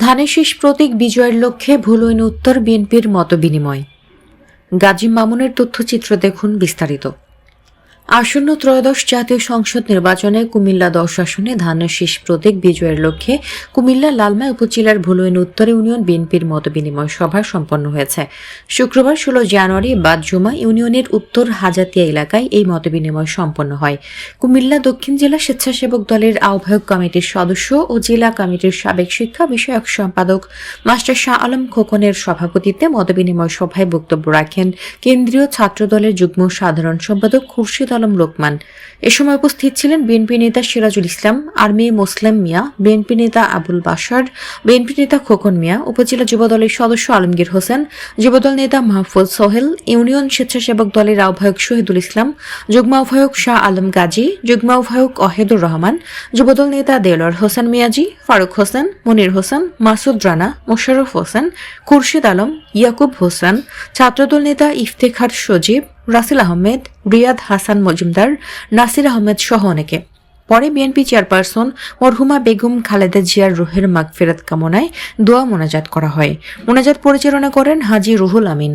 ধানের শীষ প্রতীক বিজয়ের লক্ষ্যে ভুলইন উত্তর বিএনপির মতবিনিময়। গাজী মামুনের তথ্যচিত্র দেখুন বিস্তারিত। আসন্ন ত্রয়োদশ জাতীয় সংসদ নির্বাচনে কুমিল্লা 10 আসনে ধানের শীষ প্রতীক বিজয়ের লক্ষ্যে কুমিল্লা লালমাই উপজেলার ভুলইন উত্তর ইউনিয়ন বিএনপির মতবিনিময় সভা সম্পন্ন হয়েছে। শুক্রবার 16 জানুয়ারি বাদ জুমা ইউনিয়নের উত্তর হাজাতিয়া এলাকায় এই মতবিনিময় সম্পন্ন হয়। কুমিল্লা দক্ষিণ জেলা স্বেচ্ছাসেবক দলের আহ্বায়ক কমিটির সদস্য ও জেলা কমিটির সাবেক শিক্ষা বিষয়ক সম্পাদক মাস্টার শাহ আলম খোকনের সভাপতিত্বে মতবিনিময় সভায় বক্তব্য রাখেন কেন্দ্রীয় ছাত্র দলের যুগ্ম সাধারণ সম্পাদক খুরশিদ আলম লোকমান। এ সময় উপস্থিত ছিলেন বিএনপি নেতা সিরাজুল ইসলাম, আর্মি মোসলেম মিয়া, বিএনপি নেতা আবুল বাশার, বিএনপি নেতা খোকন মিয়া, উপজেলা যুবদলের সদস্য আলমগীর হোসেন, যুবদল নেতা মাহফুজ সোহেল, ইউনিয়ন স্বেচ্ছাসেবক দলের আহ্বায়ক শহীদুল ইসলাম, যুগ্ম আহ্বায়ক শাহ আলম গাজী, যুগ্ম আহ্বায়ক অহেদুর রহমান, যুবদল নেতা দেলোয়ার হোসেন মিয়াজি, ফারুক হোসেন, মনির হোসেন, মাসুদ রানা, মোশাররফ হোসেন, খুরশিদ আলম, ইয়াকুব হোসেন, ছাত্রদল নেতা ইফতেখার সজীব, রাসেল আহমেদ, রিয়াদ হাসান মজুমদার, নাসির আহমেদ সহ অনেকে। পরে বিএনপি চেয়ারপারসন মরহুমা বেগম খালেদা জিয়ার রুহের মাগফিরাত কামনায় দোয়া মোনাজাত করা হয়। মোনাজাত পরিচালনা করেন হাজী রুহুল আমিন।